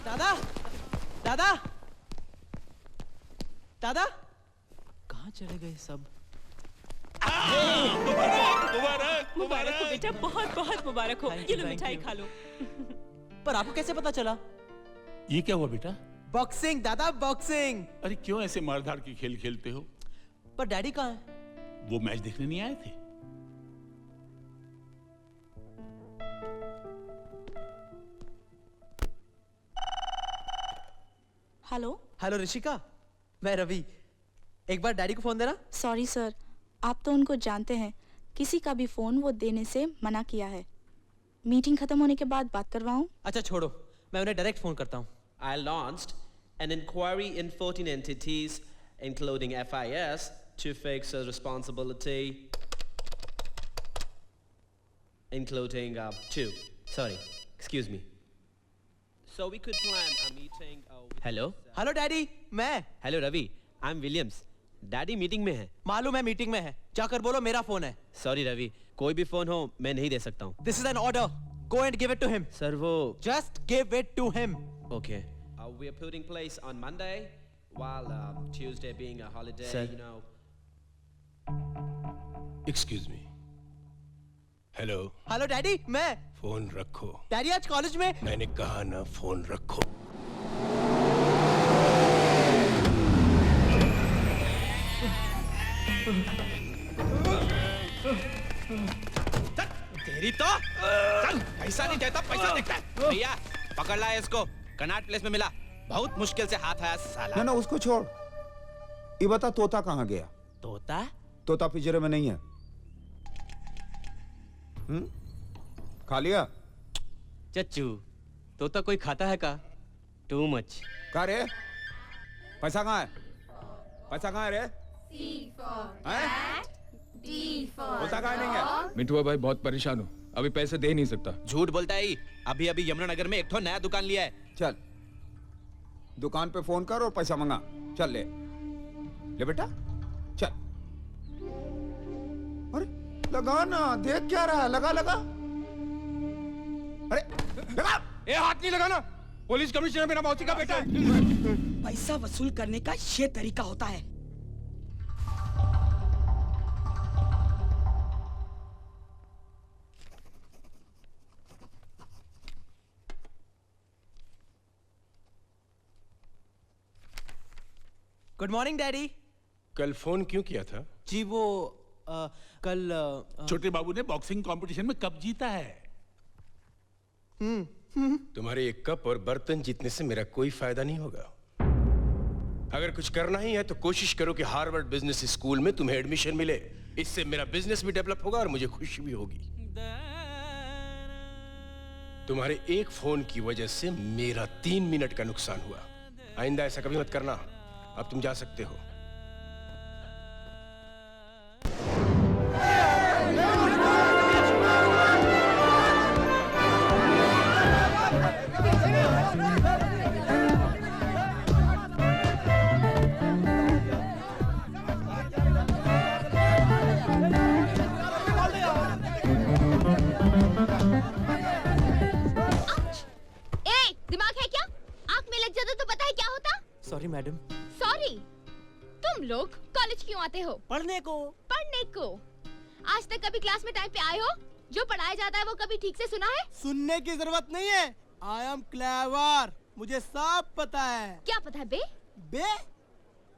दादा दादा दादा कहाँ चले गए सब? मुबारक हो बेटा, बहुत बहुत मुबारक हो। ये लो मिठाई खा लो। पर आपको कैसे पता चला? ये क्या हुआ बेटा? बॉक्सिंग दादा, बॉक्सिंग। अरे क्यों ऐसे मारधाड़ की खेल खेलते हो? पर डैडी कहाँ है? वो मैच देखने नहीं आए थे? हेलो हेलो ऋषिका, मैं रवि। एक बार डैडी को फोन देना। सॉरी सर, आप तो उनको जानते हैं, किसी का भी फोन वो देने से मना किया है। मीटिंग खत्म होने के बाद बात करवाऊं? अच्छा छोड़ो, मैं उन्हें डायरेक्ट फोन करता हूँ। I launched an inquiry in 14 entities, including FIS, to fix a responsibility, including two. Sorry, excuse me. So we could plan a meeting. Hello. Hello daddy, मैं। Hello Ravi. I'm Williams. Daddy meeting में है। मालूम है meeting में है, जाकर बोलो मेरा फोन है। सॉरी रवि, कोई भी फोन हो मैं नहीं दे सकता हूँ। This is an order, go and give it to him. Sir वो just give it to him. Okay. We are putting place on Monday, while Tuesday being a holiday, Sir. you know. Excuse me. Hello. Hello daddy, मैं। Phone रखो। Daddy आज college में। मैंने कहा ना phone रखो। तेरी तो चल, पैसा नहीं देता, पैसा देखता है। भैया पकड़ लाया इसको, कनाट प्लेस में मिला, बहुत मुश्किल से हाथ आया साला। ना ना उसको छोड़, ये बता तोता कहाँ गया? तोता? तोता पिंजरे में नहीं है। खा लिया? चच्चू, तोता कोई खाता है का? Too much. कहाँ रे? पैसा कहाँ है? पैसा कहाँ है रे? तोता कहाँ नहीं है? मिठुआ भाई बहुत परेशान हूँ, अभी पैसे दे नहीं सकता। झूठ बोलता है, अभी अभी यमुनानगर में एक ठो नया दुकान लिया है। चल दुकान पे फोन कर और पैसा मंगा। चल ले ले बेटा, चल। अरे लगा ना, देख क्या रहा है, लगा लगा। अरे लगा। ए हाथ नहीं लगाना, पुलिस कमिश्नर मेरा मौसी का बेटा है। पैसा वसूल करने का ये तरीका होता है। Good morning daddy. कल फोन क्यों किया था? जी वो कल छोटे बाबू ने बॉक्सिंग कंपटीशन में कप जीता है। तुम्हारे एक कप और बर्तन जीतने से मेरा कोई फायदा नहीं होगा। अगर कुछ करना ही है तो कोशिश करो कि हार्वर्ड बिजनेस स्कूल में तुम्हें एडमिशन मिले। इससे मेरा बिजनेस भी डेवलप होगा और मुझे खुशी भी होगी। तुम्हारे एक फोन की वजह से मेरा 3 मिनट का नुकसान हुआ। आइंदा ऐसा कभी मत करना। अब तुम जा सकते हो। दिमाग है क्या? आंख में लग जाता तो पता है क्या होता? Sorry madam. सॉरी? तुम लोग कॉलेज क्यों आते हो? पढ़ने को। पढ़ने को? आज तक कभी क्लास में टाइम पे आए हो? जो पढ़ाया जाता है वो कभी ठीक से सुना है? सुनने की जरूरत नहीं है। आई एम क्लेवर, मुझे सब पता है। क्या पता है बे? बे?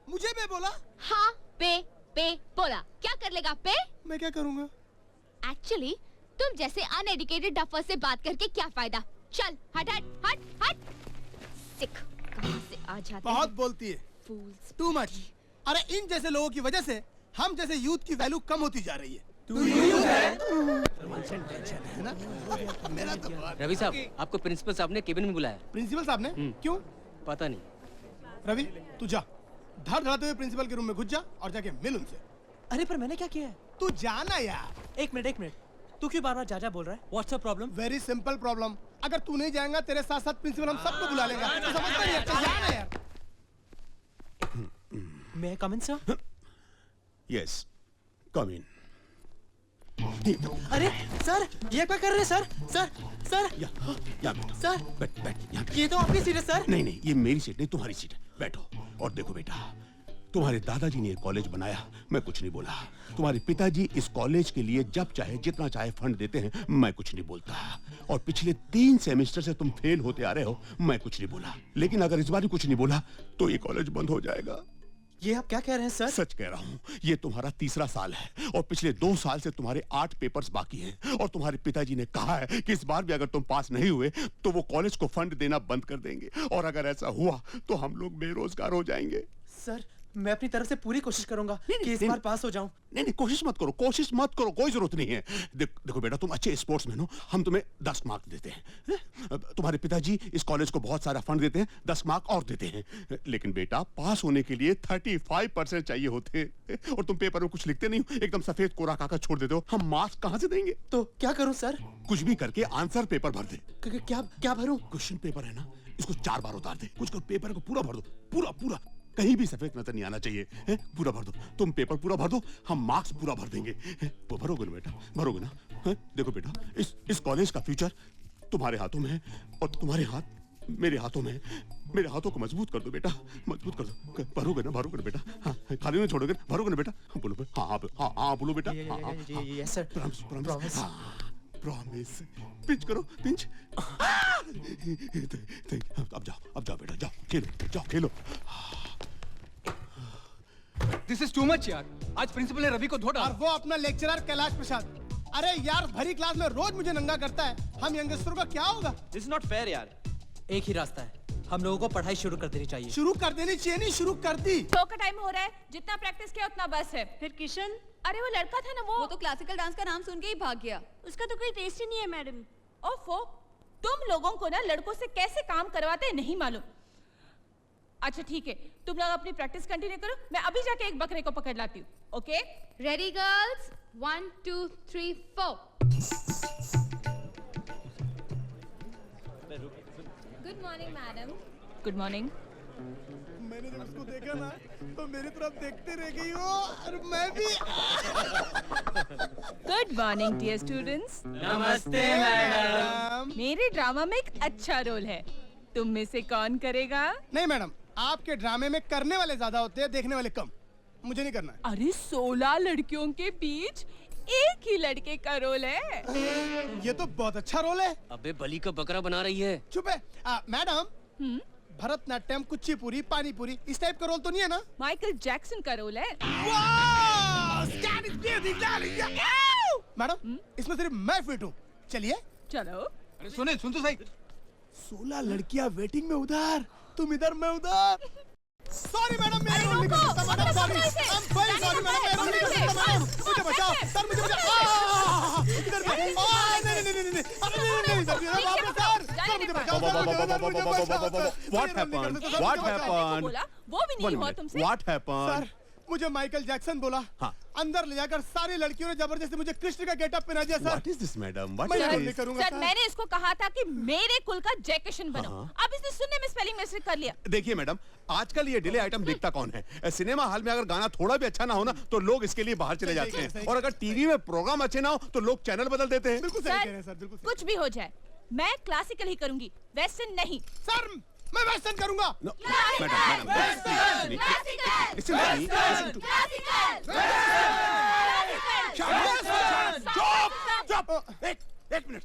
मुझे बे बोला? हाँ बे बे बोला। क्या कर लेगा बे? मैं क्या करूँगा? एक्चुअली तुम जैसे अनएडुकेटेड डफर से बात करके क्या फायदा? चल हट हट हट हट। सिख कहाँ से आ जाते बहुत हैं? बोलती है। Fools. Too much. अरे इन जैसे लोगों की वजह से हम जैसे यूथ की वैल्यू कम होती जा रही है। तू यूथ है ना? मेरा तो रवि साहब, आपको प्रिंसिपल साहब ने केबिन में बुलाया। प्रिंसिपल साहब ने क्यों? पता नहीं। रवि तू जा, धड़ धड़ाते हुए प्रिंसिपल के रूम में घुस जा और जाके मिल उनसे। अरे पर मैंने क्या किया है? तू जाना यार। एक मिनट, तू क्यों बार-बार जा बोल रहा है? What's the problem? Very simple problem. अगर तू नहीं जाएगा तेरे साथ साथ प्रिंसिपल हम सबको बुला लेगा। तू समझता नहीं है? तो जाना यार। May I come in, sir? Yes, come in. अरे सर ये क्या कर रहे हैं सर? सर सर या बेटा सर बैठ बैठ यहाँ ये तो आपकी सीट है सर। नहीं नहीं, ये मेरी सीट नहीं, तुम्हारी सीट है। बैठो और देखो बेटा, तुम्हारे दादाजी ने ये कॉलेज बनाया, मैं कुछ नहीं बोला। तुम्हारे पिताजी इस कॉलेज के लिए जब चाहे जितना चाहे फंड देते हैं, मैं कुछ नहीं बोलता। और पिछले 3 सेमेस्टर से तुम फेल होते आ रहे हो, मैं कुछ नहीं बोला। लेकिन अगर इस बार भी कुछ नहीं बोला तो ये कॉलेज बंद हो जाएगा। ये आप क्या कह रहे हैं सर? सच कह रहा हूँ, ये तुम्हारा 3रा साल है और पिछले 2 साल से तुम्हारे 8 पेपर्स बाकी हैं। और तुम्हारे पिताजी ने कहा है कि इस बार भी अगर तुम पास नहीं हुए तो वो कॉलेज को फंड देना बंद कर देंगे। और अगर ऐसा हुआ तो हम लोग बेरोजगार हो जाएंगे। सर मैं अपनी तरफ से पूरी कोशिश करूंगा कि इस बार पास हो जाऊं। नहीं कोशिश मत करो, कोशिश मत करो, कोई जरूरत नहीं है। देखो बेटा, तुम अच्छे स्पोर्ट्समैन हो, हम तुम्हें 10 मार्क्स देते हैं। तुम्हारे पिताजी इस कॉलेज को बहुत सारा फंड देते हैं, 10 मार्क और देते हैं। लेकिन बेटा पास होने के लिए 35% चाहिए होते हैं। और तुम पेपर में कुछ लिखते नहीं हो, एकदम सफेद कोरा कागज छोड़ देते हो। हम मार्क्स कहाँ से देंगे? तो क्या करूं सर? कुछ भी करके आंसर पेपर भर दे। क्या क्या भरूं? क्वेश्चन पेपर है ना, इसको 4 बार उतार दे। कुछ पेपर को पूरा भर दो, पूरा पूरा, कहीं भी सफेद नजर नहीं आना चाहिए है? पूरा भर दो। तुम पेपर पूरा भर दो, हम मार्क्स पूरा भर देंगे। वो भरोगे ना बेटा, भरोगे ना? है? देखो बेटा, इस कॉलेज का फ्यूचर तुम्हारे हाथों में है और तुम्हारे हाथ मेरे हाथों में है। मेरे हाथों को मजबूत कर दो बेटा, मजबूत कर दो। भरोगे ना बेटा? हाँ, खाली नहीं छोड़ोगे, भरोगे ना बेटा? बोलो हाँ बोलो बेटा। Yes sir, promise. Promise. Pinch करो, पिंच। अब जाओ बेटा, जाओ खेलो। दिस इज टू मच यार। आज प्रिंसिपल ने रवि को धो डाला। और वो अपना लेक्चरर कैलाश प्रसाद। अरे यार भरी क्लास में रोज मुझे नंगा करता है। हम यंगस्टरों का क्या होगा? दिस इज नॉट फेयर यार। एक ही रास्ता है, हम लोगों को पढ़ाई शुरू कर देनी चाहिए। शुरू कर देनी चाहिए नहीं, शुरू कर दी। शो का टाइम हो रहा है, जितना प्रैक्टिस किया उतना बस है। फिर किशन, अरे वो लड़का था ना वो तो क्लासिकल डांस का नाम सुन के ही भाग गया। उसका तो कोई टेस्ट ही नहीं है मैडम। ओफो, तुम लोगों को ना लड़कों से कैसे काम करवाते हैं नहीं मालूम। अच्छा ठीक है, तुम लोग अपनी प्रैक्टिस कंटिन्यू करो, मैं अभी जाके एक बकरे को पकड़ लाती हूँ। Okay? Ready girls, 1 2 3 4। Good morning madam. Good morning. मैंने जब उसको देखा ना तो मेरी तरफ देखते रह गई हो और मैं भी। Good morning dear students. नमस्ते मैडम। मेरे ड्रामा में एक अच्छा रोल है, तुम में से कौन करेगा? नहीं मैडम, आपके ड्रामे में करने वाले ज्यादा होते हैं, देखने वाले कम। मुझे नहीं करना है। अरे 16 लड़कियों के बीच एक ही लड़के का रोल है। ये तो बहुत अच्छा रोल है। अबे बलि का बकरा बना रही है। चुप है। मैडम, भरतनाट्यम, कुचिपुड़ी, पानीपुरी इस टाइप का रोल तो नहीं है ना? माइकल जैक्सन का रोल है। मैडम, इसमें सिर्फ मैं फिट हूँ। चलिए चलो। अरे सुन तो सही। 16 लड़कियां वेटिंग में उधर, तुम इधर मैं उधर। सॉरी मैडम, मेरा रोल नहीं कर सकता madam, sorry. I am very sorry madam, मेरा रोल नहीं कर सकता मैडम। मुझे बचाओ सर, मुझे बचाओ। इधर पे नहीं What happened? बोला वो भी नहीं हुआ तुमसे। What happened? सर, मुझे माइकल जैक्सन बोला। हाँ। अंदर ले जाकर सारी लड़कियों ने जबरदस्ती मुझे कृष्ण का गेटअप पहना दिया sir. What is this, madam? What मैं is रोल this? नहीं करूंगा सर, मैंने इसको कहा था कि मेरे कुल का जैकेशन बनो। हाँ। अब इसने सुनने में स्पेलिंग मिस्टेक कर लिया। देखिए मैडम, आजकल ये डिले आइटम देखता कौन है? सिनेमा हॉल में अगर गाना थोड़ा भी अच्छा ना हो ना तो लोग इसके लिए बाहर चले जाते हैं, और अगर टीवी में प्रोग्राम अच्छे ना हो तो लोग चैनल बदल देते हैं। बिल्कुल सही कह रहे हैं सर, बिल्कुल सही। कुछ भी हो जाए, मैं क्लासिकल ही करूंगी, वेस्टर्न नहीं। सर, मैं वेस्टर्न करूंगा। No, madam, listen to me. एक मिनट।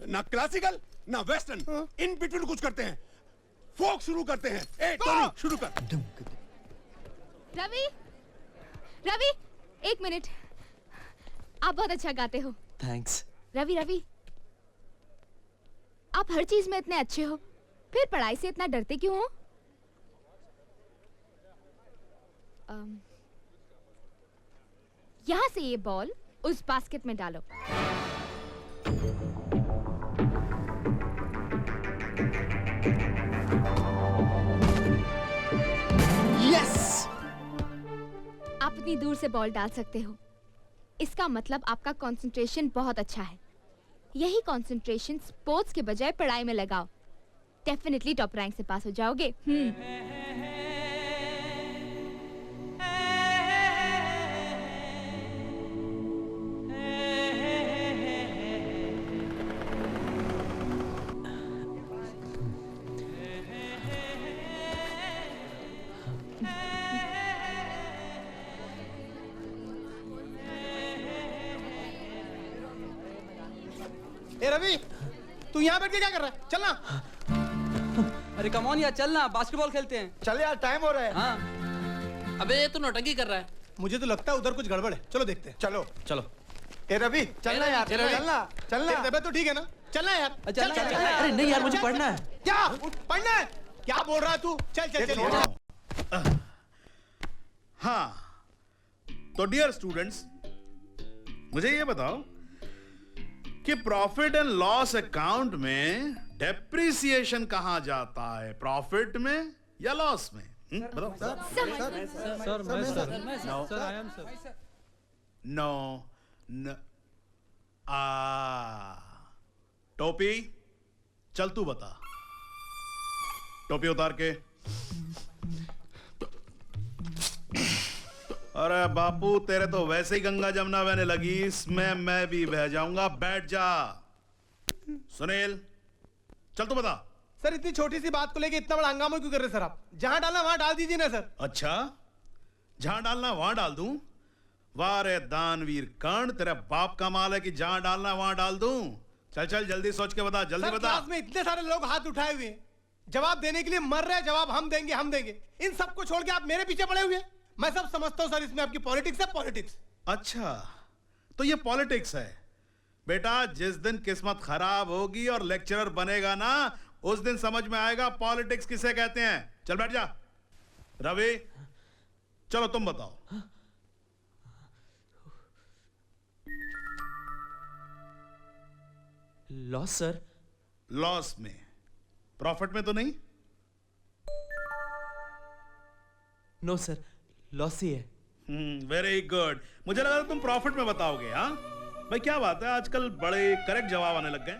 ना क्लासिकल ना वेस्टर्न, इन बिटवीन कुछ करते हैं। फोक शुरू करते हैं। टोनी शुरू कर। रवि, रवि, 1 मिनट। आप बहुत अच्छा गाते हो। थैंक्स। रवि, आप हर चीज में इतने अच्छे हो, फिर पढ़ाई से इतना डरते क्यों हो? यहाँ से ये बॉल उस बास्केट में डालो। यस! आप इतनी दूर से बॉल डाल सकते हो, इसका मतलब आपका कंसंट्रेशन बहुत अच्छा है। यही कंसंट्रेशन स्पोर्ट्स के बजाय पढ़ाई में लगाओ, डेफिनेटली टॉप रैंक से पास हो जाओगे। ए रवि, तू यहाँ बैठ के क्या कर रहा है? चलना। अरे कम ऑन यार, चलना बास्केटबॉल खेलते हैं। चल यार, टाइम हो रहा है। हाँ। अबे ये तो नौटंकी कर रहा है। मुझे तो लगता है उधर कुछ गड़बड़ है। चलो देखते हैं। चलो चलो। ए रवि, चलना यार, चलना। तेरी तबीयत तो ठीक है ना? चलना यार। चल। अरे नहीं यार, मुझे पढ़ना है। क्या पढ़ना है? क्या बोल रहा है तू? चल। हाँ, तो डियर स्टूडेंट्स, मुझे ये बताओ कि प्रॉफिट एंड लॉस अकाउंट में डेप्रिसिएशन कहां जाता है, प्रॉफिट में या लॉस में? बताओ। नो टोपी, चल तू बता। टोपी उतार के। अरे बापू, तेरे तो वैसे ही गंगा जमुना बहने लगी, इसमें मैं भी बह जाऊंगा। बैठ जा। सुनील, चल तू बता। सर, इतनी छोटी सी बात को लेके इतना बड़ा हंगामा क्यों कर रहे सर आप? जहां डालना वहां डाल दीजिए ना सर। अच्छा, जहां डालना वहां डाल दूं? वाह रे दानवीर कर्ण, तेरा बाप का माल है कि जहां डालना वहां डाल दूं। चल चल, जल्दी सोच के बता, जल्दी सर, बता। क्लास में इतने सारे लोग हाथ उठाए हुए हैं, जवाब देने के लिए मर रहे हैं। जवाब हम देंगे। इन सबको छोड़ के आप मेरे पीछे पड़े हुए हैं। मैं सब समझता हूं सर, इसमें आपकी पॉलिटिक्स है, पॉलिटिक्स। अच्छा, तो ये पॉलिटिक्स है बेटा। जिस दिन किस्मत खराब होगी और लेक्चरर बनेगा ना, उस दिन समझ में आएगा पॉलिटिक्स किसे कहते हैं। चल बैठ जा। रवि, चलो तुम बताओ। Loss sir. लॉस में, प्रॉफिट में तो नहीं? नो सर, लॉस ही है। Very good. मुझे लगा तुम प्रॉफिट में बताओगे। हाँ भाई, क्या बात है, आजकल बड़े करेक्ट जवाब आने लग गए।